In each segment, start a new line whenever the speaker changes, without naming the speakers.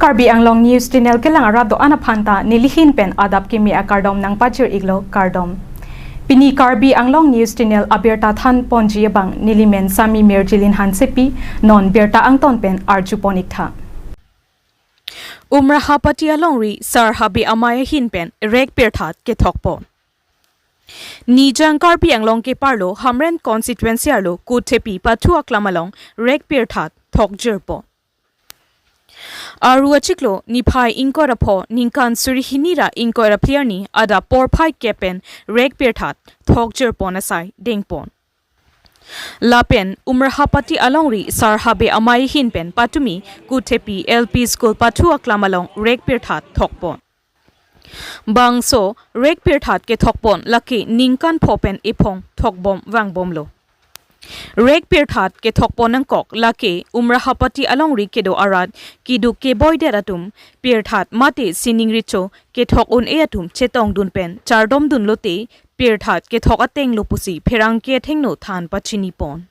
Karbi Anglong News Channel ke lang arado anaphanta nilihin pen adap kimi akardom nang pachir iglo kardom Pini Karbi Anglong News Channel aberta than ponji bang nilimen sami merjilin hansepi non berta angton pen arjuponik tha Umrahapati alongri sar habi amaya hin pen rek perthat ke thokpo Nijang Karbi Anglong ke parlo hamren constituency arlo kuthepi pathu aklamalong rek perthat thokjerpo Aru achiklo niphai inkorapho ninkan surihinira inkorapliarni ada porphai kepen rek perthat thokjer ponasai dengpon Lapen Umrahapati alongri sarhabe amai hinpen patumi kuthepi LP school pathu aklamalong rek perthat thokpon Bangso rek perthat ke thokpon laki ninkan phopen iphong thokbom wangbomlo Rek perthat ke thokponang kok lake Umrahapati alongri kedo arat kidu ke boyde atum perthat mate sining richo ke thok un e atum chetong dun pen chardom dun lote perthat ke thok ateng lopusi pherang ke thengno than pachini pon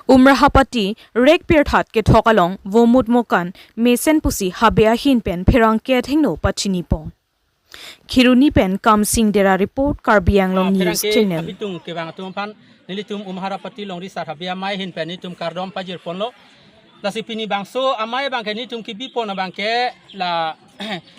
Umrahapati rek perthat ke thok along womut mokan mesen pusi habea hin pen pherang ke thengno pachini pon Khiruni pen kam sing dera report Karbi Anglong News Channel
Nilitum Umharapati long risar habia mai hin pen nitum kardom pajir ponlo la sipini bangso amai bangke nitum kibi pona bangke la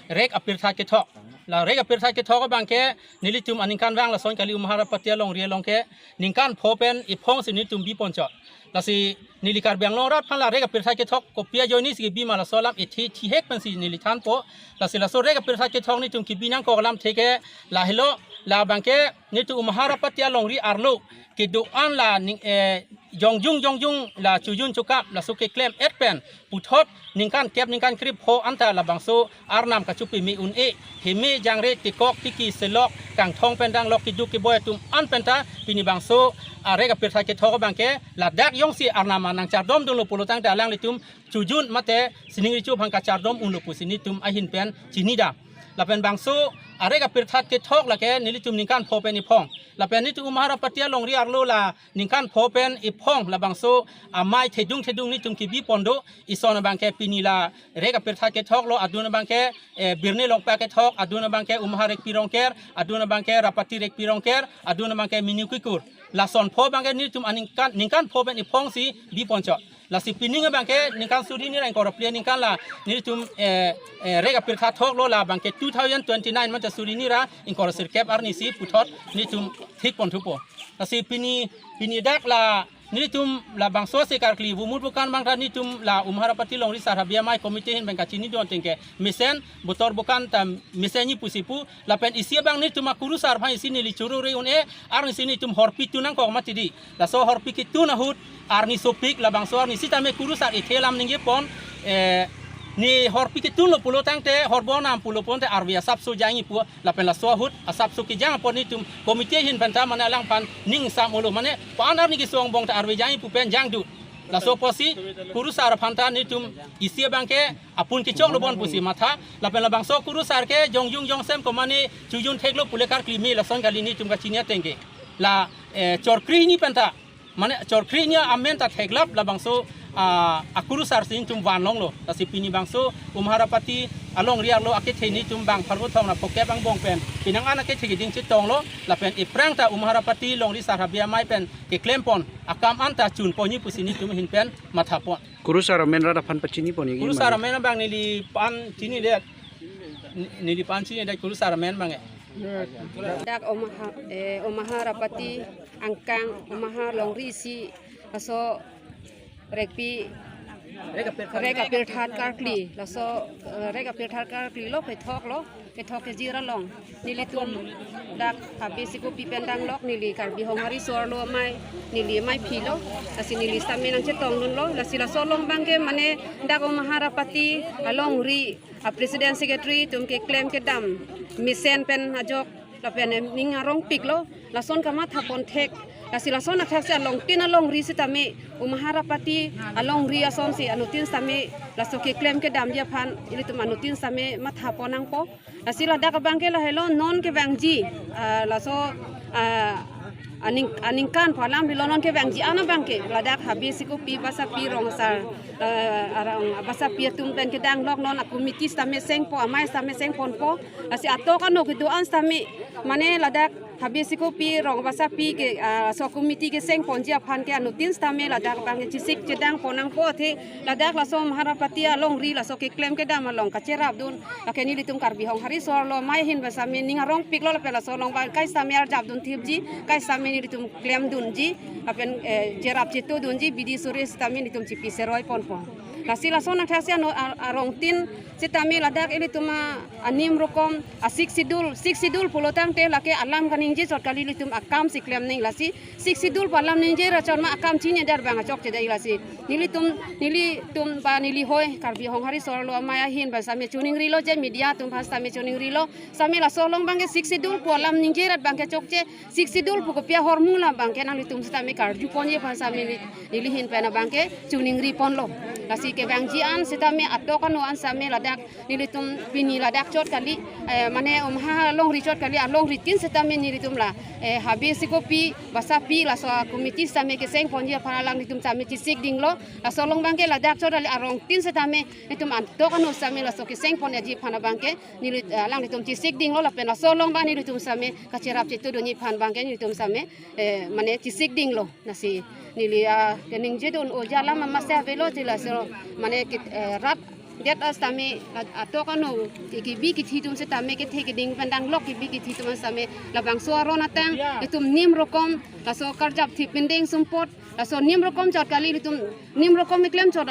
rek apirtha ke thok la rek apirtha ke thok bangke nilitum aninkan wang la son kali Umharapati long ria long ke ningkan phopen iphong sinitum bi poncho la si nilikar bang long rat phala rek apirtha ke thok kopia joini si bi mala solam ithi thi hek pen si nilithan po la si la so rek apirtha ke thok nitum kibi nang ko lam theke la helo la bangke nitu Umharapati long ri arlo ke doan la jongjung la chujun chukap la suke claim etpen puthot ningkan kep ningkan krip ho anta la bangso arnam ka chupi mi un e heme jangre tikok tiki selok kang thong pendang lok ki du ki boy tum an penta pini bangso are ka pertha ke thok bangke la dak yong si arnam nang chardom dun lo pulotang dalang litum chujun mate sining richu phang ka chardom un lo pusini tum ahin pen chinida la pen bangso are ka perthat ke thok la ke nilitum ningkan phopen iphong la pen nitu Umharapati long ri arlo la ningkan phopen iphong la bangso amai thedung nitum ki bi pondo isona bangke pinila re ka perthat ke thok lo aduna bangke birne long pa ke thok aduna bangke Umharek pirongker aduna bangke rapati rek pirongker aduna bangke minukikur la son pho bangke nitum ningkan phopen iphong si bi poncho la si pininga bangke ningkan suri ni rang koraplia ningkan la nitum rek ka perthat thok lo la bangke 2029 man ta suri ni ra in korasir kep arni si puthot nitum thik pon thupo la si pini dak la nitum la bangso se karkli wumut bukan bangra nitum la Umharapati long risar habia mai komite hin bangka chini don tengke misen botor bukan tam miseni pusipu la pen isia bang nitum akurusar bhai sini li churu re un e arni sini tum horpi tunang ko matidi la so horpi ki tuna hut arni sopik la bangso arni sitame kurusar ithelam ninge pon ni horpi ki tun lo pulo tangte horbonam pulo ponte arvia sapsu jangi pu la pen la so hut asapsu ki jang pon nitum komite hin penta mana lang pan ning sam olo mane panar ni ki song bong ta arvia jangi pu pen jang du la so posi kurusar phanta nitum isia bangke apun ki chok lo bon pusi matha la pen la bangso kurusar ke jong sem ko mane chujun theklo pulekar klimi la son gali nitum ka chinia tenge la chorkri ni penta mane chorkri nya amenta theklap la bangso akurusar sin tum wanong lo tasi pini bangso Umharapati along ria lo ake theni tum bang pharbo thong na poke bang bong pen pinang ana ke thigi ding chitong lo la pen iprang ta Umharapati long ri sarhabia mai pen ke claim pon akam anta chun poni pusini tum hin pen matha pon
kurusar men ra phan pachini poni
kurusar men bang nili pan chini le nili pan chini da kurusar men bang
dak Umharapati angkang Umhar long ri si aso rekpi reka perthat karkli laso reka perthat karkli lo ke thok ke jira long nilitum dak habi siku pipendang lok nili karbi homari sor lo nili mai philo asi nili stamen ang chetong nun lo lasi la solong bangke mane dak Umharapati along ri a president secretary tum ke claim ke dam misen pen ajok la pen ning arong pik lo lason kama thapon thek Kasi lason akhirnya along tin along ri si tami Umharapati along ri ason si anutin sami laso ke claim ke dam dia phan ili tu anutin sami matha ponang po asi la dak bangke la hello non ke bangji laso aningkan phalam bilonon ke bangji ana bangke la dak habis ku pi basa pi rongsar arang basa pia tum pen kedang lok non akumiti stame seng po amai stame seng pon po asi ato kan no keduan stame mane ladak habis ko pi rong basa pi ke so komiti ke seng ponji aphan ke anutin stame ladak bang cisik cedang ponang po the ladak la so maharapati long ri la so ke claim ke dam long kacerap dun akeni litum karbi hong hari so lo mai hin basa me ninga rong pik lo pela so long ba kai stame ar jab dun thipji kai stame ni litum claim dun ji apen cerap citu dun ji bidi suri stame litum cipi seroi pon pon kasih langsung nak kasih arong tin setami ladak ini tuma anim rokom asik sidul pulotang teh laki alam kaninji sot kali litum akam siklem ning lasi sik sidul palam ninji racon ma akam cinya dar bang acok cedai lasi nili tum pa nili hoy karbi hong hari solo maya hin ba sami tuning rilo je media tum pas sami tuning rilo sami la solong bang sik sidul palam ninji rat bang acok ce sik sidul pukopia hormula bang ke nang litum setami karju ponye pas sami nili hin pena bang ke tuning ri pon lo lasi ke bang jian setami atau kan wan sami ladak nilitum pini ladak chot kali mane ha long ri chot kali long ri tin setami nilitum la habis kopi basa pi la so komiti sami ke seng ponji panalang nitum sami tisik dinglo la so long bangke ladak chot ali arong tin setami nitum atau kan sami la so ke seng pon ji pana bangke nilit lang nitum tisik dinglo la pena so long bang nilitum sami kacerap citu doni pan bangke nilitum sami mane tisik dinglo nasi nili kening jedon o jala mama sa velo tila so mane rat det as tami ato kanu ki bi ki thitum se tami ke thek ding pandang lok ki bi ki thitum same labang suaro natang itum nim rokom la so karjap thi pending sumpot la so nim rokom chot kali itum nim rokom klem chot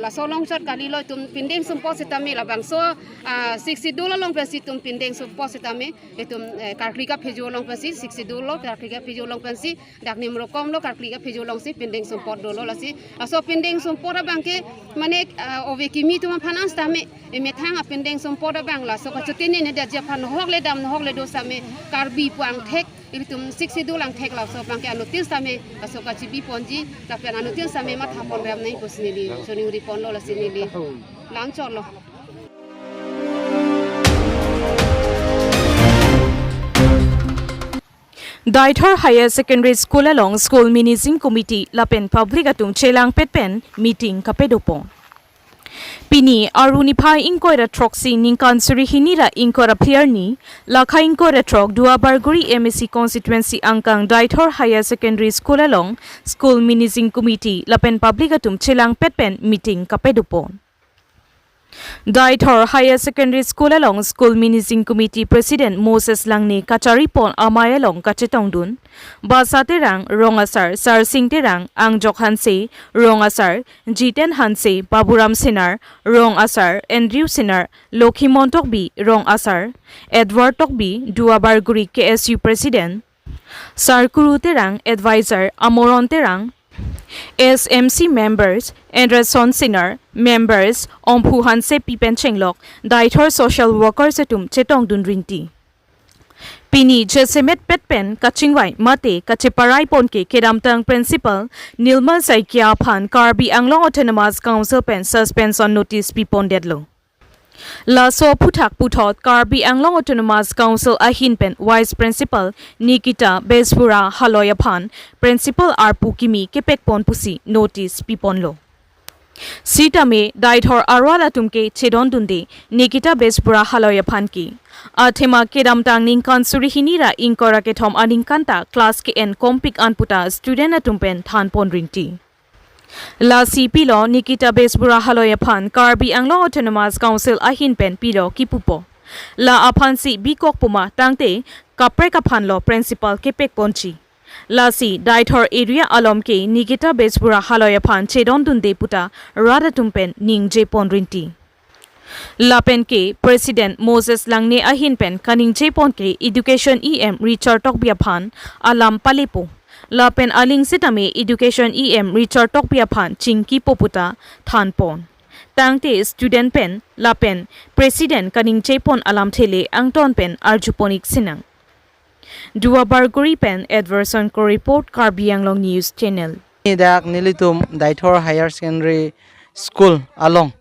la so long chot kali lo itum pending sumpot se tami labang so 60 dolar long pesi itum pending sumpot se tami itum karklika phejo long pesi 60 dolar karklika phejo long pesi dak nim rokom lo karklika phejo long si pending sumpot dolo la si so pending sumpot bangke mane ove kimi tu mapanas tame emethang apendeng sompoda bangla so kachutini ne dia japan hogle dam hogle do same karbi puang thek itum 60 dolang thek la so bangke anutin same so kachibi ponji la pen anutin same ma thapon ram nei posnili soni uri pon lo la sinili lang cholo
Daithor Higher Secondary School along School Managing Committee Lapen Public atung chelang petpen meeting kapedopon Pini aruniphai inkoira troxi ninkan surihinira inkora phiarni lakha inkora trok dua barguri MSC constituency angkang Daithor Higher Secondary School along School Managing Committee Lapen Public atum chelang petpen meeting kapedopon Daithor Higher Secondary School along School Managing Committee President Moses Langne Kachari Pon Amaya long Kachetongdun Basate Rang Rongasar Sar Singte Rang Angjok Hanse Rongasar Jiten Hanse Baburam Sinar Rong Asar Andrew Sinar Lokhimon Tokbi Rong Asar Edward Tokbi Duabar Guri KSU President Sarkuru Terang Advisor Amoron Terang SMC members Anderson Sinner members Omphu Hanse Pipen Chenglok Daithor social workers etum chetong dun rinti Pini Jesemet Petpen Kachingwai Mate Kacheparai Ponke Kedamtang Principal Nilma Saikia Phan Karbi Anglong Autonomous Council Pen suspension notice Pipon Dedlo La so puthak puthot Karbi Anglong Autonomous Council Ahin Pen Vice Principal Nikita Bespura Haloya Phan Principal Arpu Kimi Kepek Pon Pusi Notice Pipon Lo Sita me Daithor Arwala Tumke Chedon Dunde Nikita Bespura Haloya Phan ki Athema Kedam Tang Ninkan Surihinira Inkora Ketom Aninkanta Class KN Kompik Anputa Student Atumpen Than Pon Rinti La CP Law Nikita Besbura Haloya Phan Karbi Anglong Autonomous Council Ahin Pen Pilo Kipupo La Aphansi Bikok Puma Tangte Kapre Kaphan Law Principal Kepek Ponchi La Si Daithor Area Alom Ke Nikita Besbura Haloya Phan Chedon Dunde Puta Rada Tumpen Ning Je Pon Rinti La Pen Ke President Moses Langne Ahin Pen Kaning Je Pon Ke Education EM Richard Tokbia Phan Alam Palepo La Pen Aling Sitame Education EM Richard Tokpia Phan Chingki Poputa Than Pon Tangte Student Pen La Pen President Kaning Chepon Alam Thele Angton Pen Arjuponik Sinang Dua Barguri Pen Edverson Ko Report Karbi Anglong News Channel
Dak nilitum Daithor Higher Secondary School along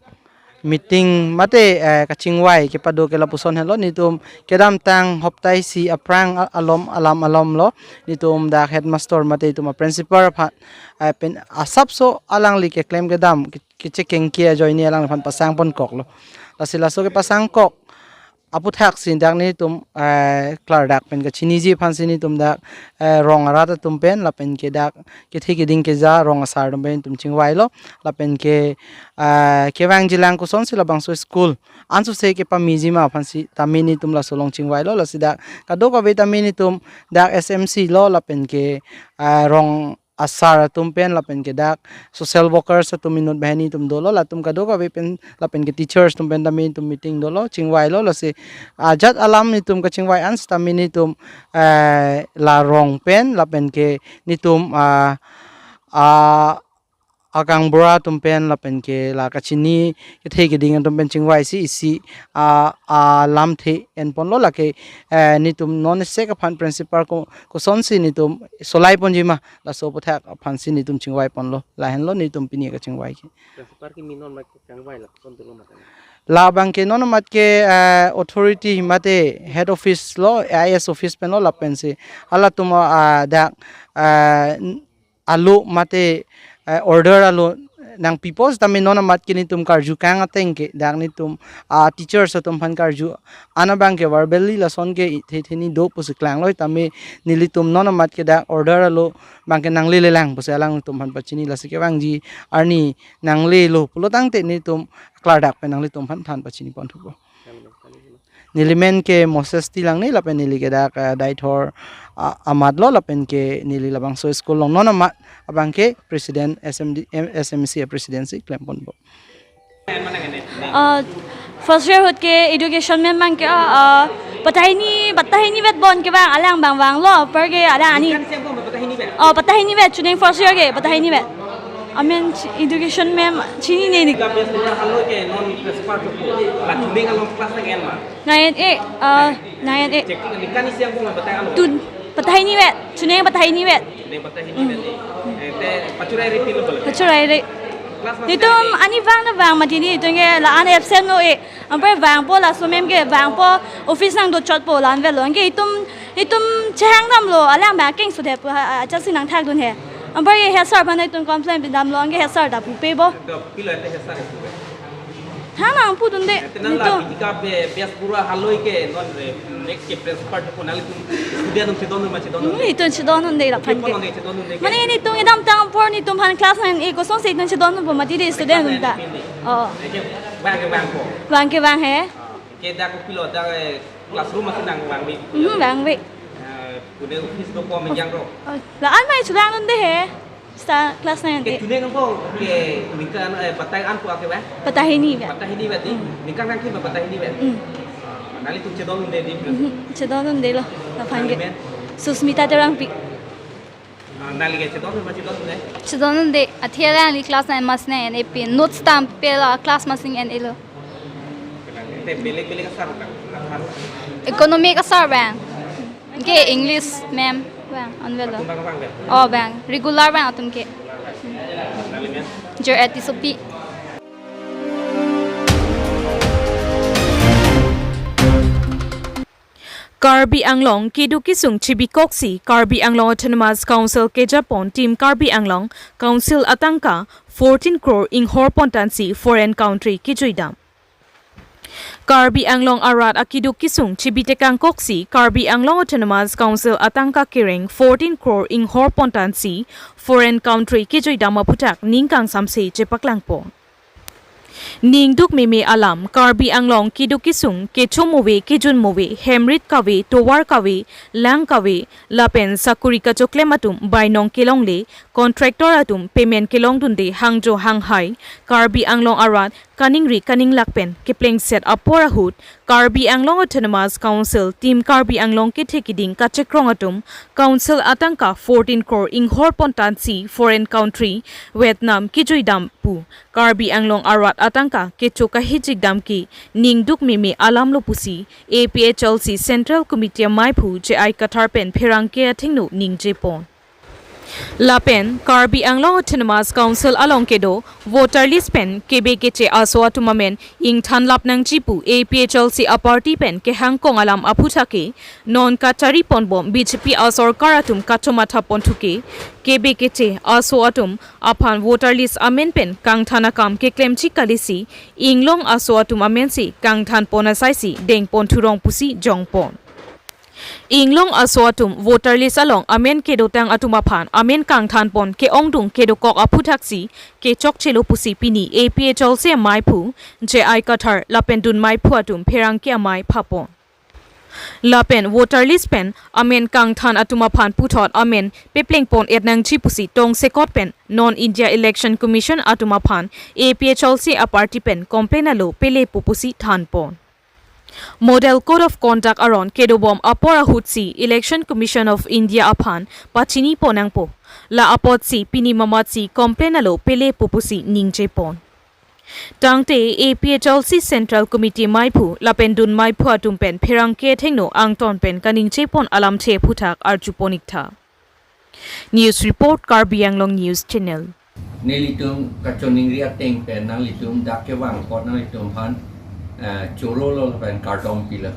meeting mate kachingwai ke pado ke lapuson hello nitum kedam tang hoptai si aprang alam lo nitum da headmaster mate tum principal pen asap so alang li ke claim kedam ke checking kia join ni alang phan pasang pon kok lo lasila so ke pasang kok apu thak sin dak ni tum klar dak pen ke chini ji phan sin ni tum dak rong ara ta tum pen la pen ke dak ke thi ke ding ke za rong asar dum pen tum chingwai lo la pen ke wang jilang ko son sila bang so school ansu se ke pa mi ji ma phan si tamini tum la solong chingwai lo la si dak ka do ka vitamini tum dak smc lo la pen ke rong asar tum pen la pen ke dak social workers tum minut bahani tum dolo la tum ka do ka pen la pen ke teachers tum pen tamin tum meeting dolo chingwai lo la se ajat alam ni tum ka chingwai ans tamini tum la rong pen la pen ke ni tum akang bra tum pen la pen ke la ka chini ke the ke ding tum pen chingwai si lam the en pon lo la ke ni tum non se ka phan principal ko son si ni tum solai pon ji ma la so putha phan si ni tum chingwai pon lo la hen lo ni tum pini ka chingwai ke
principal ki minon ma changwai la son tu lo ma
la bang ke non mat ke authority mate head office lo is office pen lo la pen se ala tum da alu mate order alo nang peoples tami nona mat kini tum karju kang ateng ke dak ni tum teachers tum phan karju ana bang ke verbally la son ke theni do pus klang loi tami nili tum nona mat ke dak order alo bang ke nang le lang pus alang tum phan pachini la sike bang ji arni nang le lo pulo tang te ni tum klar dak pe nang le tum phan than pachini pon thuko nilimen ke moses tilang ni la pe nili ke dak dai thor amad lo la pen ke nili labang so school long nona mat abang ke president smc presidency klempon bo
first year hot ke education में mang के बताही ni vet bon ke bang alang bang wang lo per ke ada ani बताही ni vet chuning first year ke बताही ni vet amen education में chini ne ni nayan tu बताही ni vet chuning बताही ni vet pachurai re nitum ani wang na wang matini tunge la an absent no e ampai wang po la sumem ke wang po office nang do chot po lan ve lo nge itum chang nam lo alang ba king su de cha sin nang thak dun he ampai he sar ban itum complain bi dam lo nge he sar da pu pe bo ha na pu dun de nitum
ka bias pura haloi ke non nek ke principal ko nali tum student tum sidon ma sidon
ni tum sidon nun de la phan ke mane ni tum idam tang por ni tum han class nan e ko song se tum sidon nun bo ma ti de student nun da wang ke wang he
ke da ko pilot da classroom ma nang wang bi
wang bi
ku de office ko ko men yang ro
la an mai chulang nun de he sta class nan
ke tu ne ko ke nikan batai an ko ke ba
बताही ni vet
di nikan kan ki ba batai ni ba nali tum chedon nun de di
chedon nun de lo la phan ke susmita terang pi
nali ke chedon nun ma chedon nun de
chidon de athiara ni class na mas na en ep notes stamp pe la class masing en elo
te belek asar ka
economic asar bang ke english ma'am bang anvelo oh bang regular bang atum ke jer etisopi
Karbi Anglong Kidu Kisung Chibi Koksi Karbi Anglong Autonomous Council ke Japon Team Karbi Anglong Council Atangka 14 crore ing Horpontansi foreign country Kijuidam Karbi Anglong Arat Akidu Kisung Chibitekang Koksi Karbi Anglong Autonomous Council Atangka Kiring 14 crore ing Horpontansi foreign country Kijuidam Maputak Ningkang Samse Chepaklangpo Ningduk meme alam Karbi Anglong Kiduk Kisung Kechomowe Kijunmowe Hemrit Kawe Towar Kawe Lang Kawe Lapen Sakuri Kachoklematum Bainong Kilongle Contractor atum payment kilong dunde Hangjo Hanghai Karbi Anglong Arat Kaningri Kaning Lakpen Kipling set Apora Hood Karbi Anglong Autonomous Council Team Karbi Anglong Kitekiding Kachekrong atum Council Atangka 14 crore ing Horpontansi foreign country Vietnam Kijuidam pu Karbi Anglong Arat Atangka Kechoka Hijigdam ki Ningduk meme alam lo pusi APHLC Central Committee Maipu je ai Katarpen Pherangke athingno Ningjepon Lapen Karbi Anglong Autonomous Council along kedo voter list pen kebe keche aswa tumamen ing thanlap nang jipu APHLC a party pen ke hangkong alam aputhake non katari ponbom BJP asor karatum katomata pontuke kebe keche aswa atum aphan voter list amen pen kang thana kam ke klemchi kalisi inglong aswa atum amen si kang than ponasai si deng ponthurong pusi jongpon Inglong aswatum voter list along amen kedo tang atumaphan amen kang than pon ke ongdung kedo kok aputhaksi ke chok chelo pusi pini APHL se maipu je ai kathar lapendun maipu atum pherang ke mai phapon Lapen voter list pen amen kang than atumaphan puthot amen pepleng pon etnang chi pusi tong sekot pen non India Election Commission atumaphan APHL se a party pen complain alo pele pupusi than pon Model Code of Conduct aron kedobom apora hutsi Election Commission of India aphan pachini ponangpo la apotsi pini mamatsi complainalo pele pupusi ningje pon Tangte APHLC Central Committee maipu lapendun maipu atumpen pherang ke thengno angton pen kaningje pon alam the phuthak arjuponiktha News Report Karbi Anglong News Channel
Nelitum kachoning ria teng pen nang litum dakewang pot nang litum phan Chorolo pen kardom pila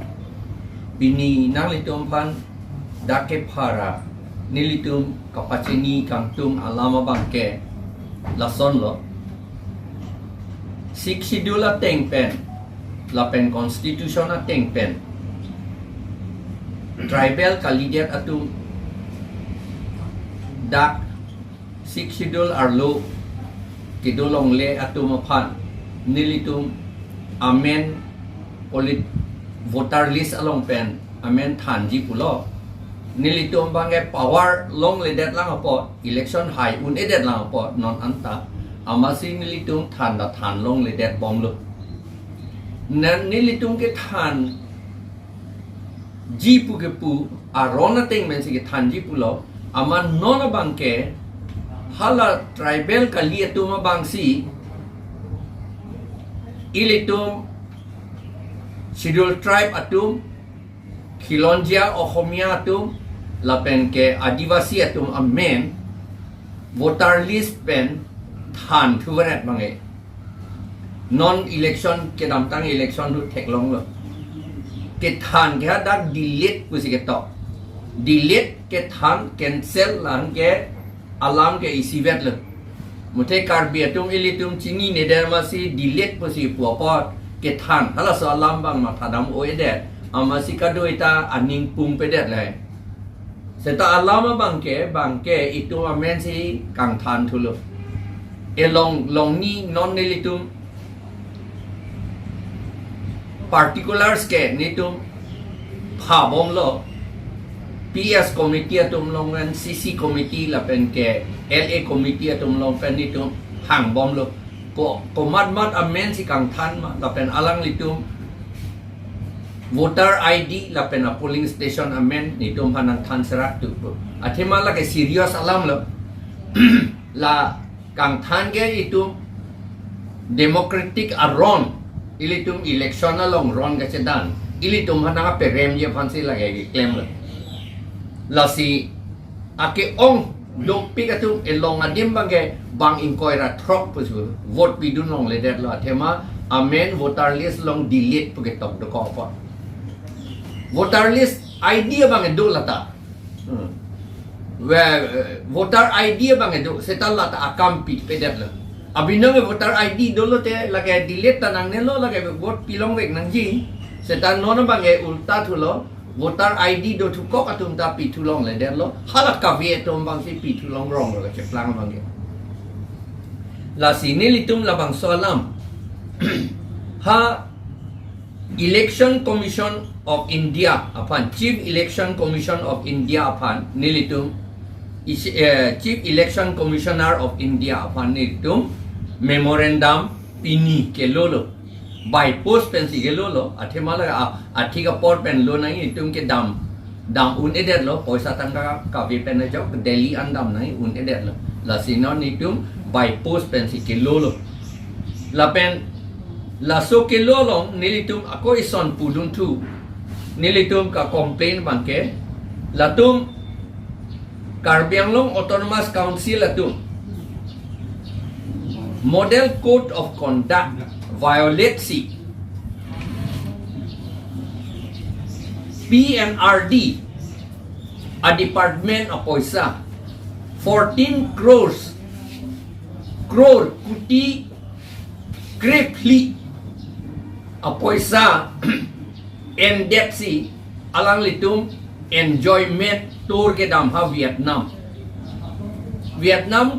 bini nang litum pan dake para nilitum kapacini kangtung alama bangke lason lo sik sidula teng pen la pen constitution a teng pen tribal kalidiat atum dak sik sidul arlo kidulong le atum pan nilitum amen polit voter list along pen amen thanji pulo nilitum bange power long le det lang apo election high un edet lang apo non anta amasi nilitum than da than long le det bom lo nan nilitum ke than ji pu ke pu arona teng men se ke than ji pulo aman non bangke hala tribal kaliatuma bangsi Ilitum scheduled tribe atum Khilonjia Ohomia atum lapen ke adivasi atum amen voter list pen than thuret bange non election ke damtang election du theklong lo ke than ke dak delete pusi ke to delete ke than cancel lang ke alam ke isivet lo Mute karbi atum ilitum chini neder masih delete posi puapot ke than hala so alam bang ma thadam oedet amasi kado ita aning pung pedet lai seta alama bangke itu amen si kang than thulo elong long ni non nilitum particulars ke nitum phabom lo PS committee atum long ran CC committee la pen ke LA committee atum long pen nitum hang bom lo ko mat amen si kang than ma la pen alang litum voter ID la pen a polling station amen nitum hanang than serak tu athema la ke serious alam lo la kang than ge itu democratic aron ilitum election along ron ga chedan ilitum hananga perem je phansi la ge claim lo lasi ake ong dong pikatum elong adim bange bang inkoira throk pusu vote bidun long le det la thema amen voter list long delete puke tok do ko pa voter list idea bange do lata voter idea bange do setal lata akam pit pedet la abinong voter ID do lo te lage delete tanang ne lo lage vote pilong wek nang ji setan non bange ulta thulo voter ID do tu kok atum ta pi tu long le den lo halak ka vie tom bang si pi tu long rong lo ke plang bang ke la sini litum la bang solam ha Election Commission of India apan Chief Election Commission of India apan nilitum Chief Election Commissioner of India apan nilitum memorandum pini ke lolo by post pen si gelo lo athema la athika port pen lo nai tum ke dam un edet lo poisa tangka ka vi pen jo Delhi andam nai un edet lo la sino ni tum by post pen si ke lo la pen la so ke lo long nilitum ako ison pudun tu nilitum ka complain bangke la tum Karbi Anglong Autonomous Council atu Model Code of Conduct violate si PNRD a department of Poisa 14 crore kuti kripli a Poisa and that si alang litum enjoyment tour ke dam ha Vietnam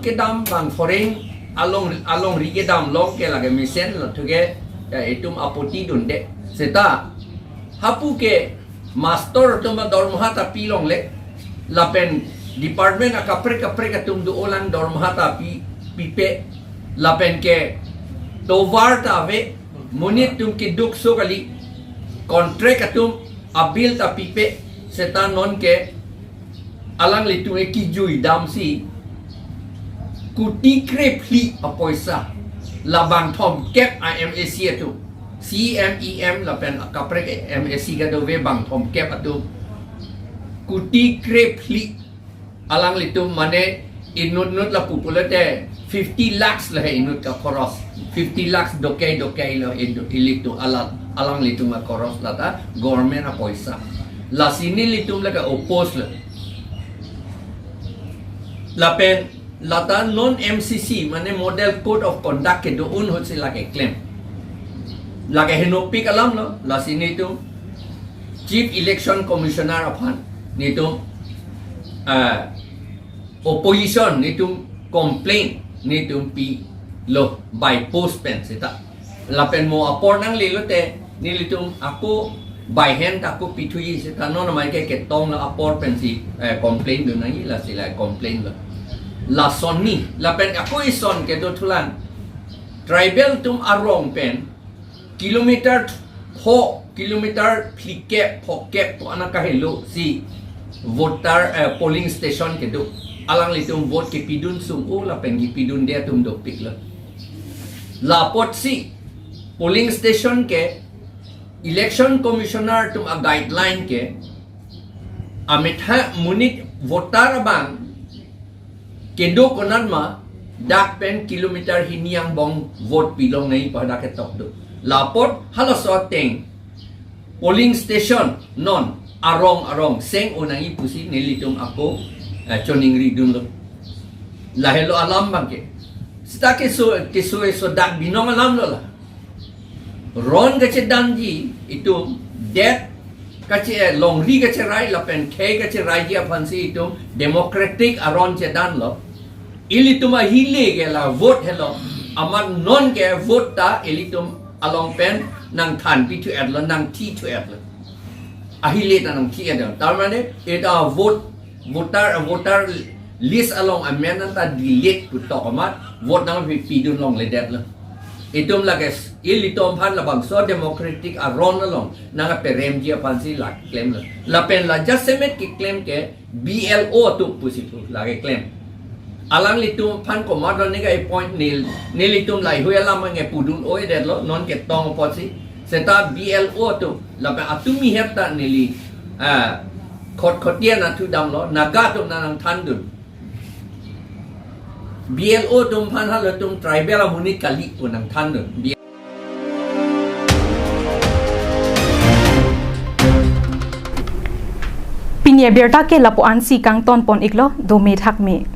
ke dam bang foreign along ri ke dam long ke lage misen lo thuge itum apoti dunde seta hapu ke master tum dormha ta pilong le lapen department akapre katum do olang dormha ta pipe lapen ke tovar ta ve munit tum ke duk so kali contract atum abil ta pipe seta non ke alang litu ki jui dam si kuti krepli apoisa labang thom kep IMAC atu CMEM lapen kapre MAC ga do ve bang thom kep atu kuti krepli alang litu mane inut la populate 50 lakhs la inut ka koros 50 lakhs dokai lo ilitu alang litu ma koros lata government apoisa la sini litum la ka oppose la pen lata non MCC mane model code of conduct ke doon hot sila ke claim la ke henopi kalam lo la sini tu chief election commissioner aphan ni tu opposition ni tu complaint ni tu pi lo by post pen sita la pen mo apor nang lilo te ni litum aku by hand aku pitui sita non mai ke tong la apor pen si complaint do nang la sila complaint lo la son ni la pen aku ison ke do thulan tribal tum arong pen kilometer plike pocket to anaka hello si voter polling station ke do alang litum vote ke pidun sum la pen gi pidun dia tum do pik la pot si polling station ke election commissioner tum a guideline ke amitha munit voter bang kendo konan ma dak pen kilometer hiniang bong vote pilong nai pada ke tok do lapot haloso teng polling station non arong seng unangi pusi nilitum ako choning ridun lo lahelo alam bang ke sita ke so dak binong alam lo la ron ke danji itu that kache longri kache rai la pen ke kache rai dia fansi itu democratic aron che dan lo ilitum a hile ke la vote hello aman non ke vote ta ilitum along pen nang than pi to ad lo nang ti to ad lo a hile ta nang ti ad tar mane eta voter list along amendment ta delete to talk amat vote nang pi dun long le dat lo itum la guys ilitum phan la bang so democratic aron along nang perem dia fansi la claim la pen la just semet ki claim ke BLO tu pusitu la ke claim alang litum phan ko madon ni ga point nil nilitum lai huela mange pudun oi det lo non ke tong posi seta BLO tu la pen atumi hepta nili khot na tu dam lo naga tu nang than dun BLO tum phan ha lo tum tribal amuni kali unang than dun
Pinya berta ke lapo ansi kang ton pon iklo do me thak me